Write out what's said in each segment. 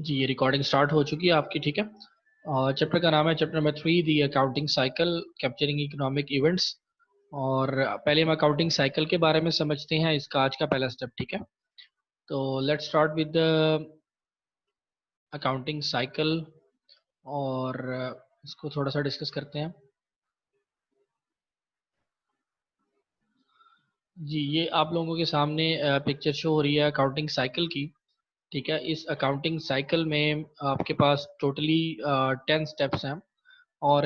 जी, ये recording start हो चुकी है आपकी, ठीक है। और चैप्टर का नाम है chapter number 3 the accounting cycle capturing economic events. और पहले हम अकाउंटिंग साइकिल के बारे में समझते हैं, इसका आज का पहला स्टेप, ठीक है। तो let's start with accounting cycle और इसको थोड़ा सा डिस्कस करते हैं। जी, ये आप लोगों के सामने पिक्चर शो हो रही है अकाउंटिंग साइकिल की, ठीक है। इस अकाउंटिंग साइकिल में आपके पास टोटली 10 स्टेप्स हैं। और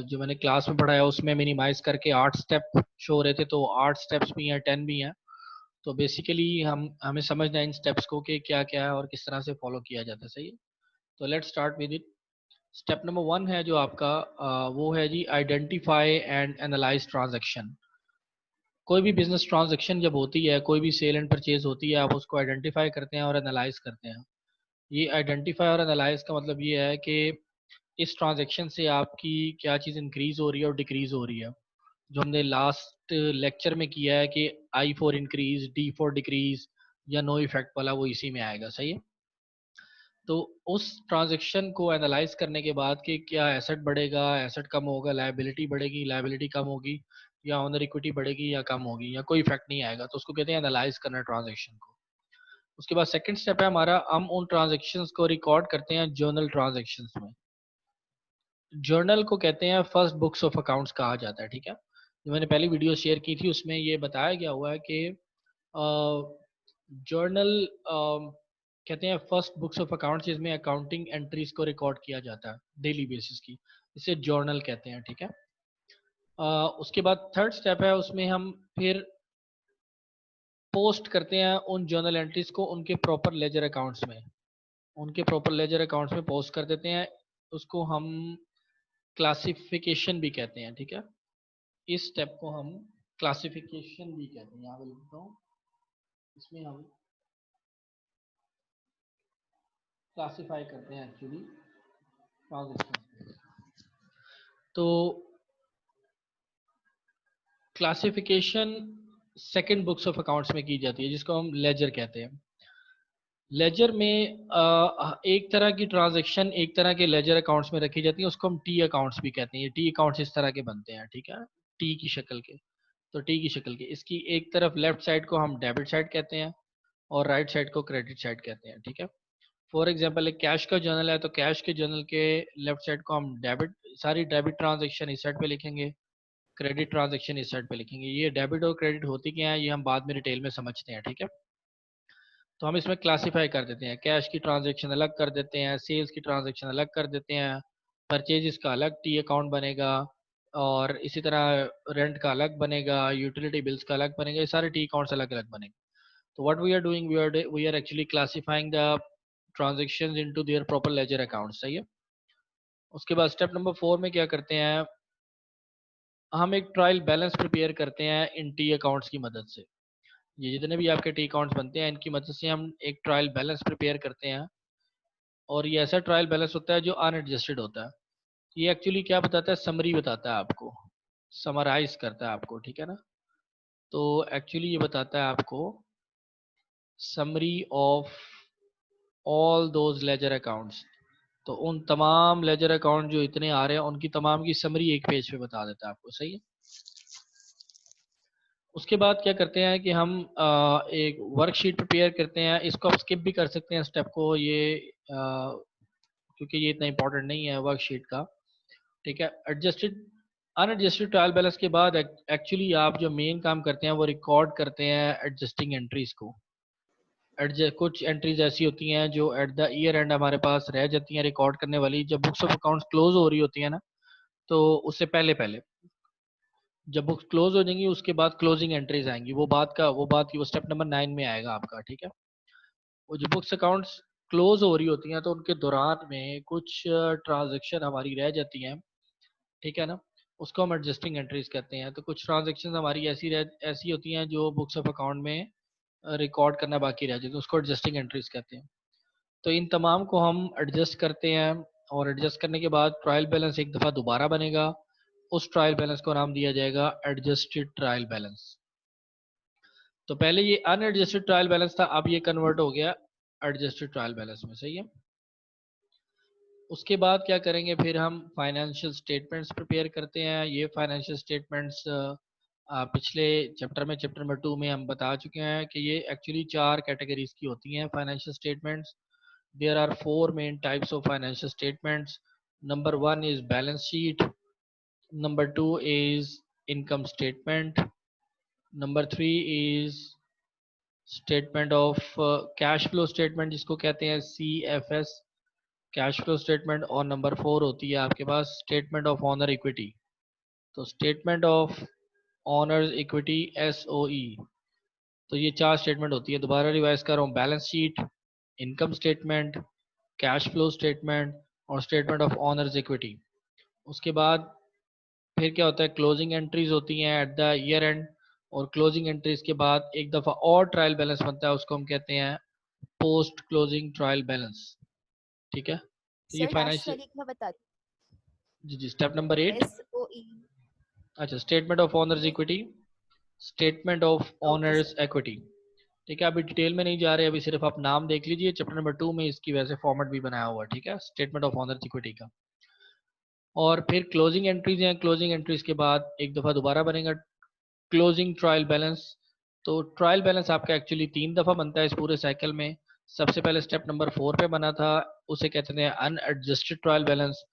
जो मैंने क्लास में पढ़ाया उसमें मिनिमाइज करके 8 स्टेप शो हो रहे थे, तो 8 स्टेप्स भी हैं, 10 भी हैं। तो बेसिकली हमें समझना है इन स्टेप्स को कि क्या क्या है और किस तरह से फॉलो किया जाता है, सही है। तो let's start with it. Step number 1 है जो आपका वो है जी आइडेंटिफाई एंड एनालाइज ट्रांजैक्शन। कोई भी बिजनेस ट्रांजैक्शन जब होती है, कोई भी सेल एंड परचेज होती है, आप उसको आइडेंटिफाई करते हैं और एनालाइज करते हैं। ये आइडेंटिफाई और एनालाइज का मतलब ये है कि इस ट्रांजैक्शन से आपकी क्या चीज़ इंक्रीज हो रही है और डिक्रीज हो रही है। जो हमने लास्ट लेक्चर में किया है कि I for increase, D for decrease या नो इफेक्ट वाला, वो इसी में आएगा, सही है। तो उस ट्रांजैक्शन को एनालाइज करने के बाद कि क्या एसेट बढ़ेगा, एसेट कम होगा, लायबिलिटी बढ़ेगी, लायबिलिटी कम होगी, या ऑनर इक्विटी बढ़ेगी या कम होगी, या कोई इफेक्ट नहीं आएगा, तो उसको कहते हैं एनालाइज करना ट्रांजैक्शन को। उसके बाद सेकंड स्टेप है हमारा, हम उन ट्रांजैक्शंस को रिकॉर्ड करते हैं जर्नल ट्रांजैक्शंस में। जर्नल को कहते हैं फर्स्ट बुक्स ऑफ अकाउंट्स कहा जाता है, ठीक है। जो मैंने पहली वीडियो शेयर की थी उसमें ये बताया गया हुआ है कि जर्नल कहते हैं फर्स्ट बुक्स ऑफ अकाउंट्स जिसमें अकाउंटिंग एंट्रीज को रिकॉर्ड किया जाता है डेली बेसिस की, इसे जर्नल कहते हैं, ठीक है। उसके बाद थर्ड स्टेप है, उसमें हम फिर पोस्ट करते हैं उन जर्नल एंट्रीज को उनके प्रॉपर लेजर अकाउंट्स में, उनके प्रॉपर लेजर अकाउंट्स में पोस्ट कर देते हैं। उसको हम क्लासिफिकेशन भी कहते हैं, ठीक है। इस स्टेप को हम क्लासिफिकेशन भी कहते हैं, यहाँ पे लिखता हूँ। इसमें हम क्लासिफाई करते हैं एक्चुअली ट्रांजेक्शन। तो classification second books of accounts में की जाती है, जिसको हम लेजर कहते हैं। लेजर में एक तरह की ट्रांजैक्शन एक तरह के लेजर अकाउंट्स में रखी जाती है, उसको हम टी अकाउंट्स भी कहते हैं। टी अकाउंट्स इस तरह के बनते हैं, ठीक है, टी की शक्ल के। तो टी की शक्ल के इसकी एक तरफ लेफ्ट साइड को हम डेबिट साइड कहते हैं और राइट साइड को क्रेडिट साइड कहते हैं, ठीक है। फॉर एग्जांपल एक कैश का जर्नल है, तो कैश के जर्नल के लेफ्ट साइड को हम डेबिट, सारी डेबिट ट्रांजैक्शन इस साइड पे लिखेंगे, क्रेडिट ट्रांजैक्शन इस साइड पे लिखेंगे। ये डेबिट और क्रेडिट होती क्या है ये हम बाद में डिटेल में समझते हैं, ठीक है। तो हम इसमें क्लासिफाई कर देते हैं, कैश की ट्रांजैक्शन अलग कर देते हैं, सेल्स की ट्रांजैक्शन अलग कर देते हैं, परचेजेस का अलग टी अकाउंट बनेगा, और इसी तरह रेंट का अलग बनेगा, यूटिलिटी बिल्स का अलग बनेगा, ये सारे टी अकाउंट्स अलग अलग बनेंगे। तो what we are doing, we are actually classifying the transactions into their proper ledger account, सही है। उसके बाद स्टेप नंबर 4 में क्या करते हैं, हम एक ट्रायल बैलेंस प्रिपेयर करते हैं इन टी अकाउंट्स की मदद से। ये जितने भी आपके टी अकाउंट्स बनते हैं इनकी मदद से हम एक ट्रायल बैलेंस प्रिपेयर करते हैं। और ये ऐसा ट्रायल बैलेंस होता है जो अनएडजस्टेड होता है। ये एक्चुअली क्या बताता है, समरी बताता है आपको, समराइज करता है आपको, ठीक है ना। तो एक्चुअली ये बताता है आपको summary of all those ledger accounts. तो उन तमाम लेजर अकाउंट जो इतने आ रहे हैं उनकी तमाम की समरी एक पेज पे बता देता है आपको, सही है। उसके बाद क्या करते हैं कि हम एक वर्कशीट प्रिपेयर करते हैं। इसको आप स्किप भी कर सकते हैं स्टेप को, ये क्योंकि ये इतना इंपॉर्टेंट नहीं है वर्कशीट का, ठीक है। एडजस्टेड अनएडजस्टेड ट्रायल बैलेंस के बाद एक्चुअली आप जो मेन काम करते हैं वो रिकॉर्ड करते हैं एडजस्टिंग एंट्रीज को। कुछ एंट्रीज ऐसी होती हैं जो एट द ईयर एंड हमारे पास रह जाती हैं रिकॉर्ड करने वाली, जब बुक्स ऑफ अकाउंट्स क्लोज हो रही होती है ना, तो उससे पहले पहले जब बुक्स क्लोज हो जाएंगी उसके बाद क्लोजिंग एंट्रीज आएंगी, वो बात की वो स्टेप नंबर 9 में आएगा आपका, ठीक है। वो जो बुक्स अकाउंट्स क्लोज हो रही होती हैं तो उनके दौरान में कुछ ट्रांजेक्शन हमारी रह जाती हैं, ठीक है ना, उसको हम एडजस्टिंग एंट्रीज कहते हैं। तो कुछ ट्रांजेक्शन हमारी ऐसी होती हैं जो बुक्स ऑफ अकाउंट में रिकॉर्ड करना बाकी रह जाती है, उसको एडजस्टिंग एंट्रीज कहते हैं। तो इन तमाम को हम एडजस्ट करते हैं, और एडजस्ट करने के बाद ट्रायल बैलेंस एक दफ़ा दोबारा बनेगा। उस ट्रायल बैलेंस को नाम दिया जाएगा एडजस्टेड ट्रायल बैलेंस। तो पहले ये अनएडजस्टेड ट्रायल बैलेंस था, अब ये कन्वर्ट हो गया एडजस्टेड ट्रायल बैलेंस में, सही है। उसके बाद क्या करेंगे, फिर हम फाइनेंशियल स्टेटमेंट्स प्रिपेयर करते हैं। ये फाइनेंशियल स्टेटमेंट्स पिछले चैप्टर में, चैप्टर नंबर 2 में हम बता चुके हैं कि ये एक्चुअली 4 कैटेगरीज की होती हैं financial statements. There are 4 main types of financial statements. Number 1 is balance sheet, number 2 is income statement, number 3 is statement of cash flow statement जिसको कहते हैं CFS, कैश फ्लो स्टेटमेंट। और नंबर 4 होती है आपके पास स्टेटमेंट ऑफ ऑनर इक्विटी। तो statement of owners equity SOE। तो ये 4 स्टेटमेंट होती है। दोबारा रिवाइज कर रहा हूँ, balance sheet, income statement, cash flow statement और स्टेटमेंट ऑफ ऑनर्स इक्विटी। उसके बाद फिर क्या होता है, क्लोजिंग एंट्रीज होती हैं एट द ईयर एंड। और क्लोजिंग एंट्रीज के बाद एक दफ़ा और ट्रायल बैलेंस बनता है, उसको हम कहते हैं पोस्ट क्लोजिंग ट्रायल बैलेंस। ठीक है, तो ये सर लास्ट फाइनेंशियल। वाली मैं बता जी जी, स्टेप नंबर 8। SOE। अच्छा, स्टेटमेंट ऑफ ऑनर्स ये equity, statement of okay honours sir. Equity. ठीक है, अभी डिटेल में नहीं जा रहे, अभी सिर्फ आप नाम देख लीजिए। चैप्टर नंबर 2 में इसकी वजह से फॉर्मेट भी बनाया हुआ है। ठीक है, स्टेटमेंट ऑफ ऑनर्स इक्विटी का। और फिर क्लोजिंग एंट्रीज हैं। क्लोजिंग एंट्रीज के बाद एक दफ़ा दोबारा बनेगा क्लोजिंग ट्रायल बैलेंस। तो ट्रायल बैलेंस आपका एक्चुअली 3 दफ़ा बनता है इस पूरे साइकिल में। सबसे पहले स्टेप नंबर 4 पे बना था, उसे कहते हैं अनएडजस्टेड ट्रायल बैलेंस।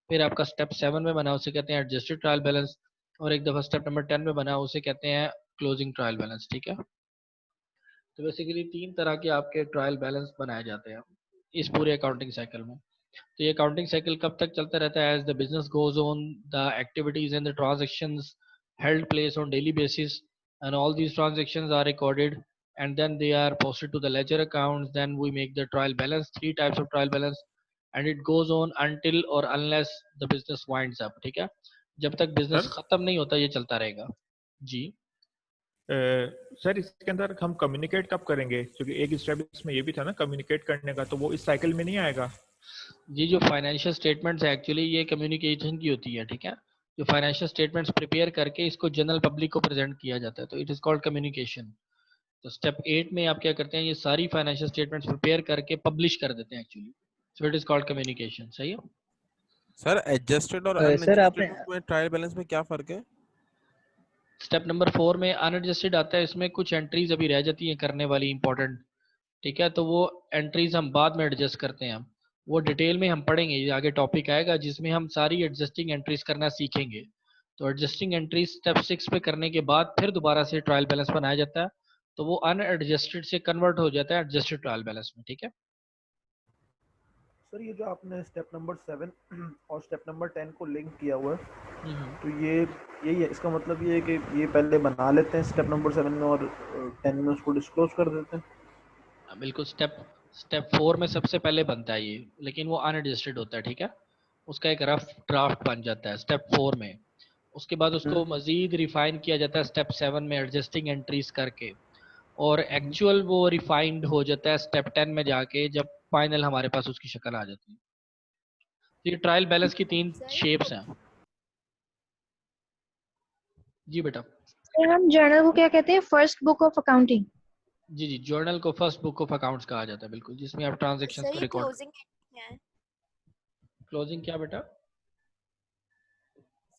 फिर आपका स्टेप 7 में बना, उसे कहते हैं एडजस्टेड ट्रायल बैलेंस। और एक दफ़ा स्टेप नंबर 10 में बना, उसे कहते हैं क्लोजिंग ट्रायल बैलेंस। ठीक है, तो बेसिकली 3 तरह के आपके ट्रायल बैलेंस बनाए जाते हैं इस पूरे अकाउंटिंग साइकिल में। तो ये अकाउंटिंग साइकिल कब तक चलता रहता है, as the business goes on, the activities and the transactions held place on daily basis, and all these transactions are recorded, and then they are posted to the ledger accounts. Then we make the trial balance, 3 types of trial balance, and it goes on until or unless the business winds up। ठीक है, जब तक business sir खत्म नहीं होता ये चलता रहेगा। जी सर इसके अंदर हम कम्युनिकेट कब करेंगे, क्योंकि एक स्टेप इसमें ये भी था ना कम्युनिकेट करने का, तो वो इस साइकिल में नहीं आएगा? जी, जो फाइनेंशियल स्टेटमेंट्स है एक्चुअली ये कम्युनिकेशन की होती है। ठीक है, जो फाइनेंशियल स्टेटमेंट्स प्रिपेयर करके इसको जनरल पब्लिक को प्रेजेंट किया जाता है, तो इट इज़ कॉल्ड कम्युनिकेशन। तो स्टेप 8 में आप क्या करते हैं, ये सारी फाइनेंशियल स्टेटमेंट्स प्रिपेयर करके पब्लिश कर देते हैं actually. So it is called communication. सही है। सर एडजस्टेड और सर आपने अनएडजस्टेड में ट्रायल बैलेंस में क्या फर्क है? स्टेप नंबर 4 में अनएडजस्टेड आता है, इसमें कुछ एंट्रीज अभी रह जाती हैं करने वाली इंपॉर्टेंट। ठीक है, तो वो एंट्रीज हम बाद में एडजस्ट करते हैं। वो डिटेल में हम पढ़ेंगे, ये आगे टॉपिक आएगा जिसमें हम सारी एडजस्टिंग एंट्रीज करना सीखेंगे। तो एडजस्टिंग एंट्रीज स्टेप 6 पे करने के बाद फिर दोबारा से ट्रायल बैलेंस बनाया जाता है, तो वो अनएडजस्टेड से कन्वर्ट हो जाता है एडजस्टेड ट्रायल बैलेंस में। ठीक है। सर ये जो आपने स्टेप नंबर 7 और स्टेप नंबर 10 को लिंक किया हुआ है, हम्म। तो ये यही है, इसका मतलब ये है कि ये पहले बना लेते हैं स्टेप नंबर 7 में और 10 में उसको डिस्क्लोज कर देते हैं। बिल्कुल, स्टेप स्टेप 4 में सबसे पहले बनता है ये, लेकिन वो अनएडजस्टेड होता है। ठीक है, उसका एक रफ ड्राफ्ट बन जाता है स्टेप 4 में। उसके बाद उसको मजीद रिफाइन किया जाता है स्टेप 7 में एडजस्टिंग एंट्रीज करके, और एक्चुअल वो रिफाइंड हो जाता है स्टेप 10 में जाके, जब फाइनल हमारे पास उसकी शक्ल आ जाती है। तो ये ट्रायल बैलेंस की 3 सर शेप्स हैं। जी बेटा। सर हम जर्नल को क्या कहते हैं? First book of accounting. जी जी, जर्नल को फर्स्ट बुक ऑफ अकाउंट्स कहा जाता है, बिल्कुल, जिसमें आप ट्रांजेक्शन्स सर को ये रिकॉर्ड। क्लोजिंग क्या है? क्लोजिंग क्या बेटा?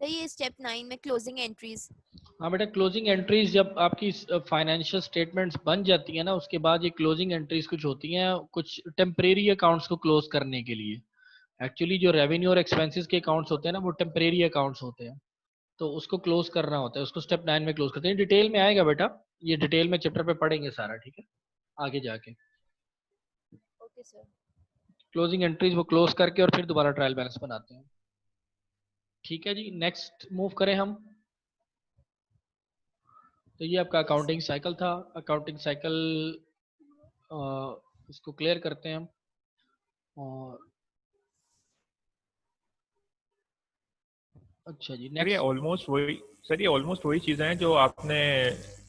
सर ये स्टेप 9 में क्लोजिंग एंट्रीज। हाँ बेटा, क्लोजिंग एंट्रीज जब आपकी फाइनेंशियल स्टेटमेंट्स बन जाती है ना, उसके बाद ये क्लोजिंग एंट्रीज कुछ होती हैं, कुछ टेम्परेरी अकाउंट्स को क्लोज करने के लिए। एक्चुअली जो रेवेन्यू और एक्सपेंसेस के अकाउंट्स होते हैं ना, वो टेम्परेरी अकाउंट्स होते हैं, तो उसको क्लोज करना होता है, उसको स्टेप 9 में क्लोज करते हैं। डिटेल में आएगा बेटा, ये डिटेल में चैप्टर पे पढ़ेंगे सारा। ठीक है, आगे जाके ओके सर। क्लोजिंग एंट्रीज वो क्लोज करके और फिर दोबारा ट्रायल बैलेंस बनाते हैं। ठीक है जी, नेक्स्ट मूव करें हम। तो ये आपका अकाउंटिंग साइकिल था। अकाउंटिंग साइकिल इसको क्लियर करते हैं हम। और अच्छा जी, सर ये नेक्स्ट। ऑलमोस्ट वही सर ये ऑलमोस्ट वही चीज़ें हैं जो आपने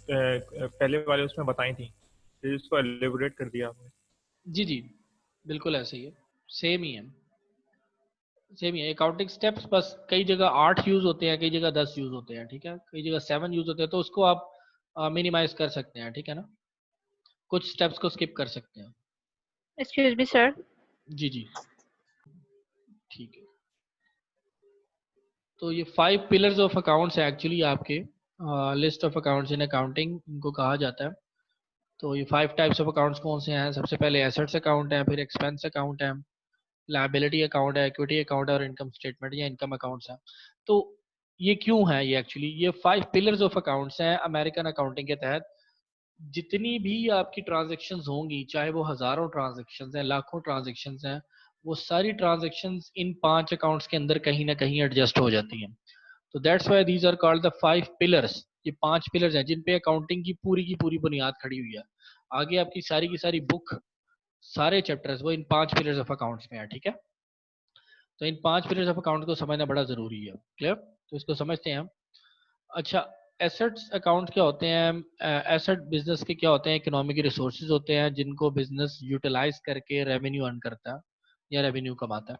पहले वाले उसमें बताई थी, जिसको एलिबोरेट कर दिया आपने। जी जी, बिल्कुल ऐसे ही है, सेम ही है, सेम ही है। अकाउंटिंग स्टेप्स बस कई जगह 8 यूज होते हैं, कई जगह 10 यूज होते हैं। ठीक है, कई जगह 7 यूज होते हैं, तो उसको आप मिनिमाइज कर सकते हैं। ठीक है ना, कुछ स्टेप्स को स्किप कर सकते हैं। Excuse me sir. जी जी, तो ये 5 पिलर्स ऑफ अकाउंट्स है एक्चुअली आपके list of accounts in accounting इनको कहा जाता है। तो ये 5 टाइप्स ऑफ अकाउंट्स कौन से हैं? सबसे पहले एसेट्स अकाउंट है, फिर एक्सपेंस अकाउंट है, लायबिलिटी अकाउंट है, इक्विटी अकाउंट है और इनकम स्टेटमेंट या इनकम अकाउंट्स है। तो ये क्यों है? ये एक्चुअली ये 5 पिलर्स ऑफ अकाउंट्स हैं अमेरिकन अकाउंटिंग के तहत। जितनी भी आपकी ट्रांजैक्शंस होंगी, चाहे वो हजारों ट्रांजैक्शंस हैं, लाखों ट्रांजैक्शंस हैं, वो सारी ट्रांजैक्शंस इन 5 अकाउंट्स के अंदर कहीं ना कहीं एडजस्ट हो जाती हैं। तो that's why these are called the 5 pillars. ये 5 पिलर्स हैं जिन पे अकाउंटिंग की पूरी बुनियाद खड़ी हुई है। आगे आपकी सारी की सारी बुक, सारे चैप्टर्स वो इन 5 पिलर्स ऑफ अकाउंट्स में है। ठीक है, तो इन 5 पिलर्स ऑफ अकाउंट को समझना बड़ा जरूरी है। क्लियर? तो इसको समझते हैं हम। अच्छा, एसेट्स अकाउंट क्या होते हैं? एसेट बिजनेस के क्या होते हैं? इकोनॉमिक रिसोर्सेज होते हैं जिनको बिजनेस यूटिलाइज करके रेवेन्यू अर्न करता है या रेवेन्यू कमाता है।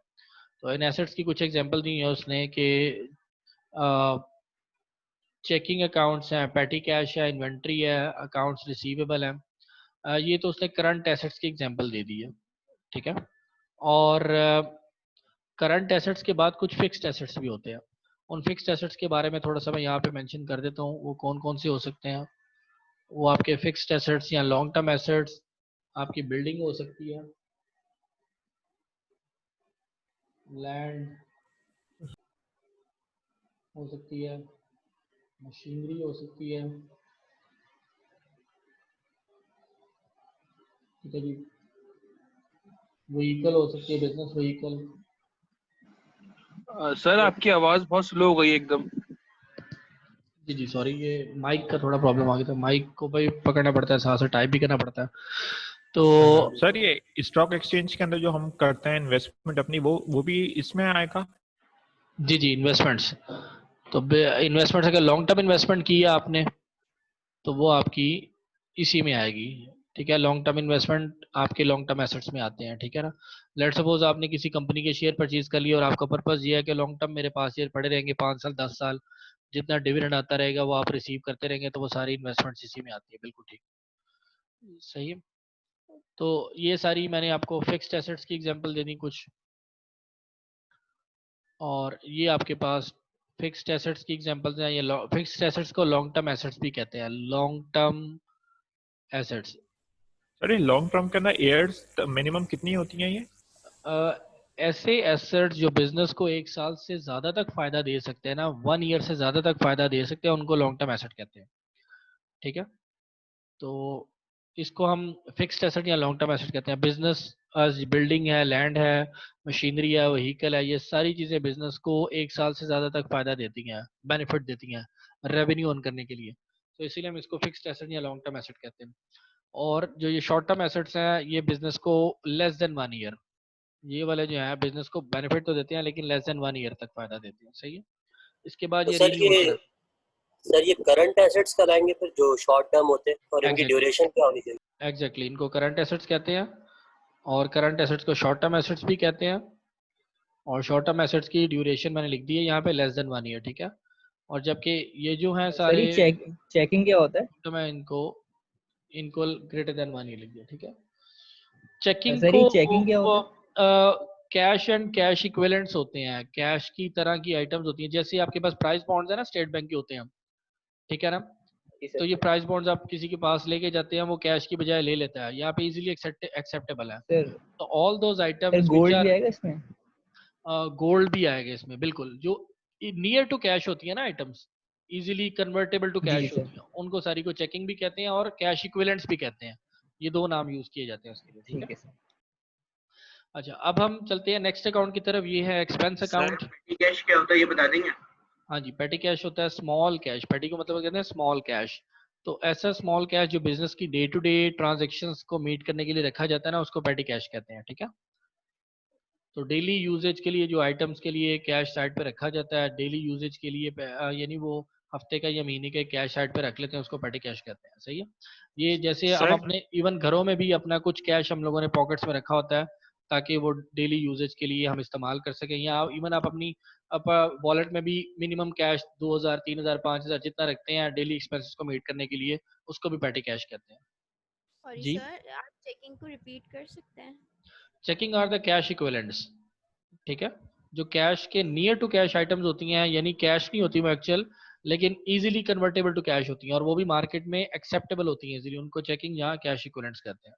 तो इन एसेट्स की कुछ एग्जांपल दी है उसने कि चेकिंग अकाउंट्स हैं, पेटी कैश है, इन्वेंट्री है, अकाउंट्स रिसीवेबल है। ये तो उसने करंट एसेट्स की एग्जांपल दे दी है। ठीक है, और करंट एसेट्स के बाद कुछ फिक्स्ड एसेट्स भी होते हैं। उन फिक्स्ड एसेट्स के बारे में थोड़ा सा मैं यहाँ पे मेंशन कर देता हूँ, वो कौन कौन से हो सकते हैं। वो आपके फिक्स्ड एसेट्स या लॉन्ग टर्म एसेट्स, आपकी बिल्डिंग हो सकती है, लैंड हो सकती है, मशीनरी हो सकती है। ठीक है जी, व्हीकल हो सकती है, बिजनेस व्हीकल। सर आपकी आवाज बहुत स्लो हो गई एकदम। जी जी सॉरी, ये माइक का थोड़ा प्रॉब्लम आ गया था। माइक को भाई पकड़ना पड़ता है, साथ से टाइप भी करना पड़ता है। तो सर ये स्टॉक एक्सचेंज के अंदर जो हम करते हैं इन्वेस्टमेंट अपनी, वो भी इसमें आएगा? जी जी, इन्वेस्टमेंट्स। तो इन्वेस्टमेंट्स अगर लॉन्ग टर्म इन्वेस्टमेंट की है आपने तो वो आपकी इसी में आएगी। ठीक है, लॉन्ग टर्म इन्वेस्टमेंट आपके लॉन्ग टर्म एसेट्स में आते हैं। ठीक है ना, लेट सपोज आपने किसी कंपनी के शेयर परचेज कर लिए और आपका पर्पस ये है कि लॉन्ग टर्म मेरे पास शेयर पड़े रहेंगे 5 साल 10 साल, जितना डिविडेंड आता रहेगा वो आप रिसीव करते रहेंगे, तो वो सारी इन्वेस्टमेंट्स इसी में आती है। बिल्कुल ठीक, सही है। तो ये सारी मैंने आपको फिक्स्ड एसेट्स की एग्जांपल दे दी कुछ, और ये आपके पास फिक्स्ड एसेट्स की एग्जांपल्स हैं। ये फिक्स्ड एसेट्स को लॉन्ग टर्म एसेट्स भी कहते हैं, लॉन्ग टर्म एसेट्स। सर ये लॉन्ग टर्म के अंदर ईयर्स मिनिमम कितनी होती हैं ये? ऐसे एसेट्स जो बिजनेस को 1 साल से ज्यादा तक फायदा दे सकते हैं ना, 1 ईयर से ज्यादा तक फायदा दे सकते हैं, उनको लॉन्ग टर्म एसेट कहते हैं। ठीक है, तो इसको हम फिक्स्ड एसेट या लॉन्ग टर्म एसेट कहते हैं। बिजनेस बिल्डिंग है, लैंड है, मशीनरी है, व्हीकल है, ये सारी चीजें बिजनेस को 1 साल से ज्यादा तक फायदा देती हैं, बेनिफिट देती हैं रेवेन्यू अर्न करने के लिए। तो इसीलिए हम इसको फिक्स्ड एसेट या लॉन्ग टर्म एसेट कहते हैं। और जो ये शॉर्ट टर्म एसेट्स हैं, ये बिजनेस को लेस देन 1 ईयर, ये वाले जो है बिजनेस को बेनिफिट तो देते हैं लेकिन लेस देन 1 ईयर तक फायदा देते हैं। सही है, इसके बाद तो ये सर रिन्यू होता है। ये करंट एसेट्स कहलाएंगे फिर जो शॉर्ट टर्म होते हैं, और इनकी Exactly. ड्यूरेशन क्या होनी चाहिए? एग्जैक्टली, इनको करंट एसेट्स कहते हैं, और करंट एसेट्स को शॉर्ट टर्म एसेट्स भी कहते हैं। और शॉर्ट टर्म एसेट्स की ड्यूरेशन मैंने लिख दी है यहाँ पे लेस देन 1 ईयर। ठीक है, और जबकि ये जो है सर सारे ये चेकिंग क्या होता है? तो मैं इनको इनको ग्रेटर देन 1 ईयर लिख दिया। ठीक है, चेकिंग सर को ये चेकिंग क्या होता है? कैश एंड कैश इक्विवेलेंट्स होते हैं, कैश की तरह की आइटम्स होती हैं। जैसे आपके पास प्राइस बॉन्ड्स है ना, स्टेट बैंक के होते हैं, ठीक है ना, जी तो सर। ये प्राइस बॉन्ड्स आप किसी के पास लेके जाते हैं, वो कैश की बजाय ले लेता है, यहाँ पे इजीली एक्सेप्टेबल है। सर तो all those sir items which gold are भी आएगा इसमें? गोल्ड भी आएगा इसमें, बिल्कुल। जो नियर टू कैश होती है ना आइटम्स, इजीली कन्वर्टेबल टू जी कैश सर। होती है, उनको सारी को चेकिंग भी कहते हैं और कैश इक्विवेलेंट्स भी कहते हैं। ये 2 नाम यूज किए जाते हैं उसके लिए। ठीक ठीक है, है सर। अच्छा अब हम चलते हैं नेक्स्ट अकाउंट की तरफ। ये है एक्सपेंस अकाउंट। पेटी कैश क्या होता है ये बता देंगे? हाँ जी, पेटी कैश होता है स्मॉल कैश। पेटी को मतलब कहते हैं स्मॉल कैश। तो ऐसा स्मॉल कैश जो बिजनेस की डे टू डे ट्रांजेक्शन्स को मीट करने के लिए रखा जाता है ना, उसको पेटी कैश कहते हैं। ठीक है, तो डेली यूजेज के लिए जो आइटम्स के लिए कैश साइड पे रखा जाता है, डेली यूजेज के लिए यानी वो हफ्ते का या महीने का कैश साइड पे रख लेते हैं, उसको पेटी कैश कहते हैं। सही है, ये जैसे हम सर अपने इवन घरों में भी अपना कुछ कैश हम लोगों ने पॉकेट्स में रखा होता है ताकि वो डेली यूजेज के लिए हम इस्तेमाल कर सकें, या इवन आप अपनी वॉलेट में भी मिनिमम कैश 2000 3000 5000 जितना रखते हैं डेली एक्सपेंसेस को मीट करने के लिए, उसको भी पेटी कैश कहते हैं। सॉरी जी, सर, आप चेकिंग को रिपीट कर सकते हैं? Checking are the cash equivalents. ठीक है, जो कैश के नियर टू कैश आइटम्स होती हैं, यानी कैश नहीं होती वो एक्चुअल, लेकिन इजीली कन्वर्टेबल टू कैश होती हैं और वो भी मार्केट में एक्सेप्टेबल होती हैं इजीली, उनको चेकिंग यहाँ कैश इक्विवेलेंट्स कहते हैं।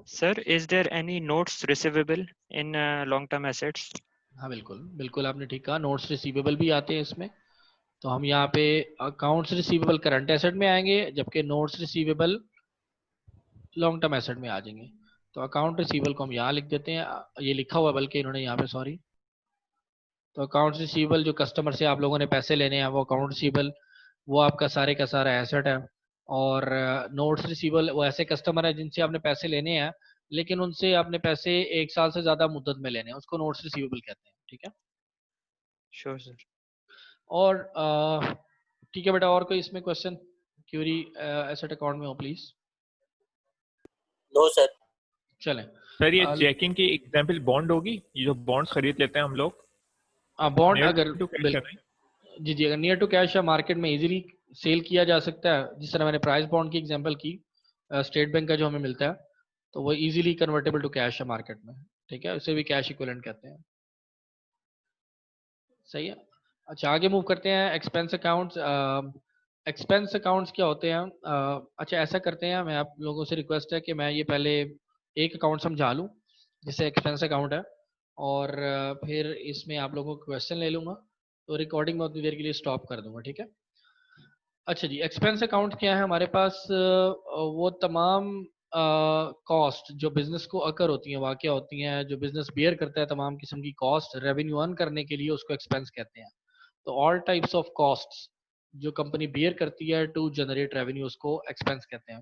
Sir, is there any notes receivable in long-term assets? हाँ बिल्कुल बिल्कुल, आपने ठीक कहा, नोट्स रिसीवेबल भी आते हैं इसमें। तो हम यहाँ पे अकाउंट्स रिसीवेबल करंट एसेट में आएंगे, जबकि notes receivable long term asset में आ जाएंगे। तो अकाउंट रिसीवेबल को हम यहाँ लिख देते हैं, ये लिखा हुआ है बल्कि इन्होंने यहाँ पे, सॉरी। तो अकाउंट रिसीवेबल जो कस्टमर से आप लोगों ने पैसे लेने हैं वो अकाउंट रिसीवेबल, वो आपका सारे का सारा एसेट है। और नोट्स रिसीवेबल वो ऐसे कस्टमर है जिनसे आपने पैसे लेने हैं लेकिन उनसे आपने पैसे 1 साल से ज्यादा मुद्दत में लेने हैं, उसको नोट्स रिसीवेबल कहते हैं। ठीक है, Sure, sir. और ठीक है बेटा, और कोई इसमें क्वेश्चन क्यूरी एसेट अकाउंट में हो प्लीज? No sir. चलें सर ये चेकिंग की एग्जांपल बॉन्ड होगी, ये जो बॉन्ड्स खरीद लेते हैं हम लोग, बॉन्ड अगर जी जी अगर नियर टू कैश या मार्केट में इजीली सेल किया जा सकता है, जिस तरह मैंने प्राइस बॉन्ड की एग्जांपल की, स्टेट बैंक का जो हमें मिलता है, तो वो इजीली कन्वर्टेबल टू कैश है मार्केट में। ठीक है, उसे भी कैश इक्विवेलेंट कहते हैं। सही है, अच्छा आगे मूव करते हैं। एक्सपेंस अकाउंट्स, एक्सपेंस अकाउंट्स क्या होते हैं? अच्छा ऐसा करते हैं, मैं आप लोगों से रिक्वेस्ट है कि मैं ये पहले एक अकाउंट समझा लूँ जिससे एक्सपेंस अकाउंट है, और फिर इसमें आप लोगों को क्वेश्चन ले लूँगा, तो रिकॉर्डिंग में उतनी देर के लिए स्टॉप कर दूंगा। ठीक है, अच्छा जी, एक्सपेंस अकाउंट क्या है हमारे पास? वो तमाम कॉस्ट जो बिजनेस को अकर होती हैं, वाक़या होती हैं, जो बिजनेस बियर करता है, तमाम किस्म की कॉस्ट रेवेन्यू अर्न करने के लिए, उसको एक्सपेंस कहते हैं। तो ऑल टाइप्स ऑफ कॉस्ट्स जो कंपनी बियर करती है टू जनरेट रेवेन्यू, उसको एक्सपेंस कहते हैं।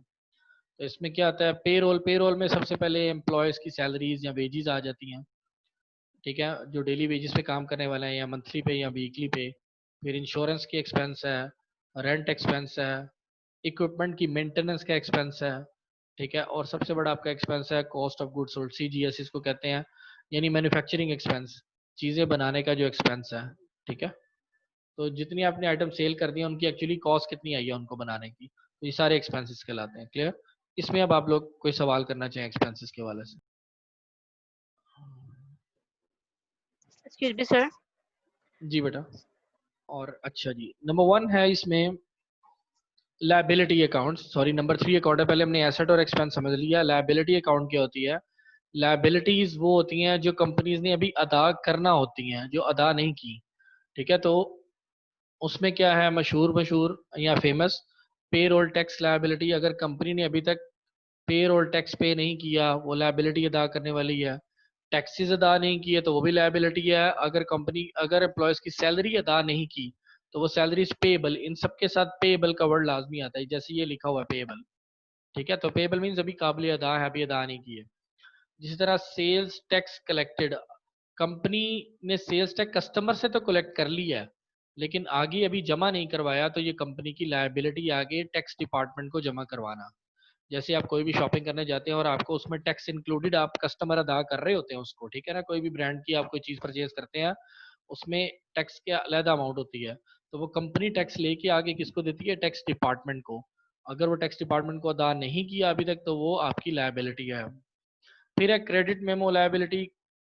तो इसमें क्या आता है? पेरोल, पेरोल में सबसे पहले एम्प्लॉयज़ की सैलरीज या वेजेस आ जाती हैं। ठीक है, जो डेली वेजेस पे काम करने वाले हैं, या मंथली पे या वीकली पे। फिर इंश्योरेंस की एक्सपेंस है, रेंट एक्सपेंस है, इक्विपमेंट की मेंटेनेंस का एक्सपेंस है। ठीक है, और सबसे बड़ा आपका एक्सपेंस है cost of goods sold, CGS इसको कहते हैं, यानी मैन्युफैक्चरिंग एक्सपेंस, चीज़ें बनाने का जो एक्सपेंस है। ठीक है, तो जितनी आपने आइटम सेल कर दी है उनकी एक्चुअली कॉस्ट कितनी आई है उनको बनाने की, तो ये सारे एक्सपेंसेस कहलाते हैं। क्लियर? इसमें अब आप लोग कोई सवाल करना चाहें एक्सपेंसेस के हवाले से? Excuse me sir. जी बेटा। और अच्छा जी, नंबर 1 है इसमें liability account, sorry number 3 account है। पहले हमने एसेट और एक्सपेंस समझ लिया। लायबिलिटी अकाउंट क्या होती है? लायबिलिटीज वो होती हैं जो कंपनीज ने अभी अदा करना होती हैं, जो अदा नहीं की। ठीक है, तो उसमें क्या है मशहूर मशहूर या फेमस? Payroll tax liability. अगर कंपनी ने अभी तक पेरोल टैक्स पे नहीं किया, वो लायबिलिटी अदा करने वाली है। टैक्सेस अदा नहीं किए तो वो भी लायबिलिटी है। अगर कंपनी अगर एम्प्लॉयज की सैलरी अदा नहीं की तो वो सैलरीज पेबल। इन सबके साथ पेबल का वर्ड लाजमी आता है, जैसे ये लिखा हुआ है पेबल। ठीक है, तो पेबल मीन्स अभी काबिल अदा है, अभी अदा नहीं किए। जिस तरह सेल्स टैक्स कलेक्टेड, कंपनी ने सेल्स टैक्स कस्टमर से तो कलेक्ट कर लिया है लेकिन आगे अभी जमा नहीं करवाया, तो ये कंपनी की लायबिलिटी आगे टैक्स डिपार्टमेंट को जमा करवाना। जैसे आप कोई भी शॉपिंग करने जाते हैं और आपको उसमें टैक्स इंक्लूडेड आप कस्टमर अदा कर रहे होते हैं उसको, ठीक है ना, कोई भी ब्रांड की आप कोई चीज़ परचेज करते हैं उसमें टैक्स की अलग अमाउंट होती है, तो वो कंपनी टैक्स लेके आगे किसको देती है? टैक्स डिपार्टमेंट को। अगर वो टैक्स डिपार्टमेंट को अदा नहीं किया अभी तक तो वो आपकी लायबिलिटी है। फिर है credit memo liability.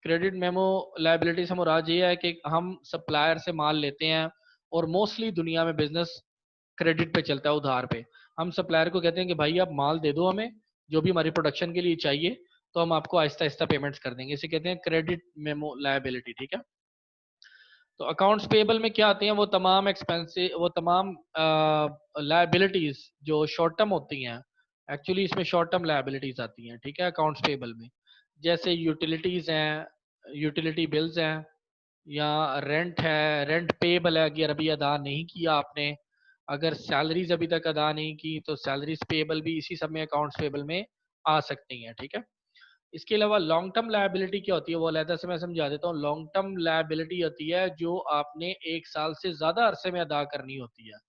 Credit memo liability से मुराद ये है कि हम सप्लायर से माल लेते हैं और मोस्टली दुनिया में बिजनेस क्रेडिट पे चलता है, उधार पे। हम सप्लायर को कहते हैं कि भाई आप माल दे दो हमें, जो भी हमारी प्रोडक्शन के लिए चाहिए, तो हम आपको आहिस्ता आहिस्ता पेमेंट्स कर देंगे। इसे कहते हैं क्रेडिट मेमो लायबिलिटी। ठीक है, तो अकाउंट्स पेबल में क्या आते हैं? वो तमाम एक्सपेंसिव, वो तमाम लायबिलिटीज जो शॉर्ट टर्म होती हैं, एक्चुअली इसमें शॉर्ट टर्म लायबिलिटीज आती हैं। ठीक है, अकाउंट्स पेबल में जैसे यूटिलिटीज हैं, यूटिलिटी बिल्स हैं, या रेंट है, रेंट पेबल है अगर अभी अदा नहीं किया आपने। अगर सैलरीज अभी तक अदा नहीं की तो सैलरीज पेबल भी इसी सब में अकाउंट्स पेबल में आ सकती हैं। ठीक है, इसके अलावा लॉन्ग टर्म लायबिलिटी क्या होती है वो अलहदा से मैं समझा देता हूँ। लॉन्ग टर्म लायबिलिटी होती है जो आपने 1 साल से ज्यादा अरसे में अदा करनी होती है,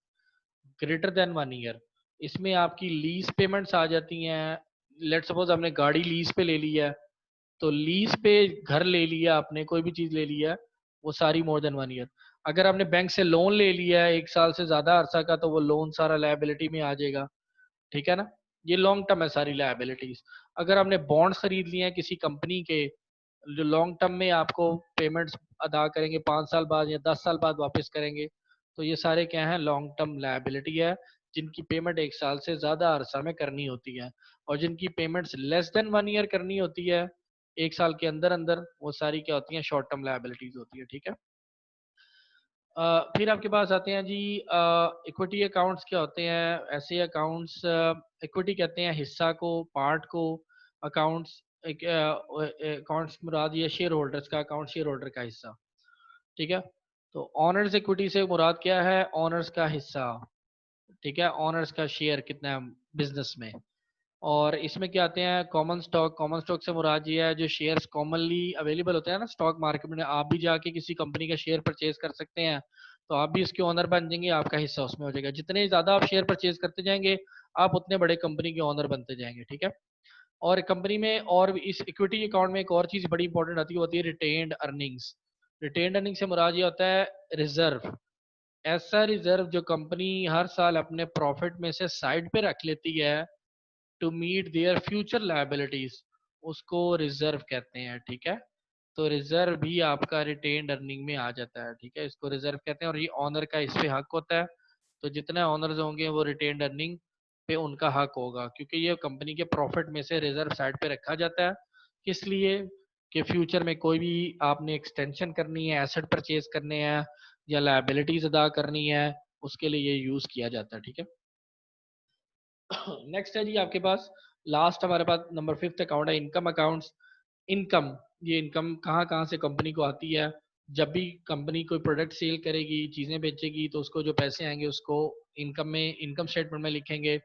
ग्रेटर देन 1 ईयर। इसमें आपकी लीज पेमेंट्स आ जाती हैं। लेट सपोज आपने गाड़ी लीज पे ले ली है, तो लीज पे घर ले लिया आपने, कोई भी चीज ले लिया, वो सारी मोर देन 1 ईयर। अगर आपने बैंक से लोन ले लिया है 1 साल से ज्यादा अरसा का, तो वो लोन सारा लायबिलिटी में आ जाएगा। ठीक है ना, ये लॉन्ग टर्म है सारी लायबिलिटीज। अगर आपने बॉन्ड्स खरीद लिए हैं किसी कंपनी के, जो लॉन्ग टर्म में आपको पेमेंट्स अदा करेंगे 5 साल बाद या 10 साल बाद वापस करेंगे, तो ये सारे क्या हैं, लॉन्ग टर्म लायबिलिटी है, जिनकी पेमेंट 1 साल से ज़्यादा अरसा में करनी होती है। और जिनकी पेमेंट्स लेस देन 1 ईयर करनी होती है, 1 साल के अंदर अंदर, वो सारी क्या होती हैं, शॉर्ट टर्म लायबिलिटीज होती है। ठीक है। फिर आपके पास आते हैं जी इक्विटी अकाउंट्स। क्या होते हैं ऐसे अकाउंट्स? इक्विटी कहते हैं हिस्सा को, पार्ट को। अकाउंट्स अकाउंट्स मुराद ये शेयर होल्डर्स का अकाउंट, शेयर होल्डर का हिस्सा। ठीक है। तो ऑनर्स इक्विटी से मुराद क्या है? ऑनर्स का हिस्सा। ठीक है, ऑनर्स का शेयर कितना है बिजनेस में। और इसमें क्या आते हैं? Common stock. कॉमन स्टॉक से मुराद ये है जो शेयर्स कॉमनली अवेलेबल होते हैं ना स्टॉक मार्केट में, आप भी जाके किसी कंपनी का शेयर परचेज कर सकते हैं, तो आप भी इसके ओनर बन जाएंगे, आपका हिस्सा उसमें हो जाएगा। जितने ज़्यादा आप शेयर परचेज करते जाएंगे, आप उतने बड़े कंपनी के ओनर बनते जाएंगे। ठीक है। और कंपनी में, और इस इक्विटी अकाउंट में एक और चीज़ बड़ी इंपॉर्टेंट आती है, होती है रिटेन्ड अर्निंग्स। रिटेन्ड अर्निंग से मुराद ये होता है रिजर्व। ऐसा रिजर्व जो कंपनी हर साल अपने प्रॉफिट में से साइड पे रख लेती है to meet their future liabilities, उसको रिजर्व कहते हैं। ठीक है। तो रिजर्व भी आपका रिटेन्ड अर्निंग में आ जाता है। ठीक है, इसको रिजर्व कहते हैं। और ये ऑनर का इस पे हक होता है, तो जितने ऑनर्स होंगे वो रिटेन्ड अर्निंग पे उनका हक होगा, क्योंकि ये कंपनी के प्रॉफिट में से रिजर्व साइड पे रखा जाता है। किस लिए? कि फ्यूचर में कोई भी आपने एक्सटेंशन करनी है, एसेट परचेज करने हैं या लायबिलिटीज अदा करनी है, उसके लिए ये यूज किया जाता है। ठीक है। नेक्स्ट है जी आपके पास, लास्ट हमारे पास नंबर 5th अकाउंट है इनकम अकाउंट्स। इनकम, ये इनकम कहाँ कहाँ से कंपनी को आती है? जब भी कंपनी कोई प्रोडक्ट सेल करेगी, चीज़ें बेचेगी, तो उसको जो पैसे आएंगे उसको इनकम में, इनकम स्टेटमेंट में लिखेंगे।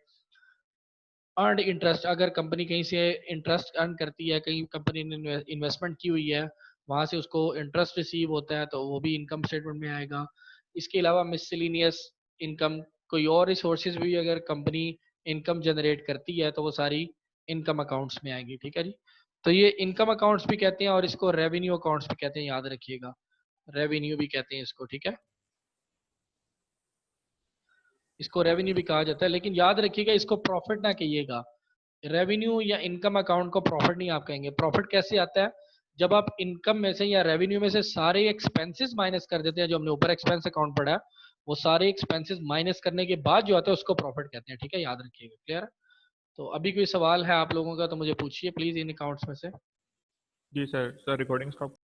अर्नड इंटरेस्ट, अगर कंपनी कहीं से इंटरेस्ट अर्न करती है, कहीं कंपनी ने इन्वेस्टमेंट की हुई है, वहाँ से उसको इंटरेस्ट रिसीव होता है, तो वो भी इनकम स्टेटमेंट में आएगा। इसके अलावा मिसलिनियस इनकम, कोई और रिसोर्सेज भी अगर कंपनी इनकम जनरेट करती है, तो वो सारी इनकम अकाउंट्स में आएंगी। ठीक है जी। तो ये इनकम अकाउंट्स भी कहते हैं, और इसको रेवेन्यू अकाउंट्स भी कहते हैं, याद रखिएगा, रेवेन्यू भी कहते हैं इसको। ठीक है, इसको रेवेन्यू भी कहा जाता है, लेकिन याद रखिएगा इसको प्रॉफिट ना कहिएगा। रेवेन्यू या इनकम अकाउंट को प्रॉफिट नहीं आप कहेंगे। प्रॉफिट कैसे आता है? जब आप इनकम में से या रेवेन्यू में से सारे एक्सपेंसेस माइनस कर देते हैं, जो हमने ऊपर एक्सपेंस अकाउंट पढ़ा है, वो सारे एक्सपेंसेस माइनस करने के बाद जो आता है उसको प्रॉफिट कहते हैं। ठीक है, याद रखिएगा। क्लियर? तो अभी कोई सवाल है आप लोगों का तो मुझे पूछिए प्लीज इन अकाउंट्स में से। जी सर, रिकॉर्डिंग स्टॉप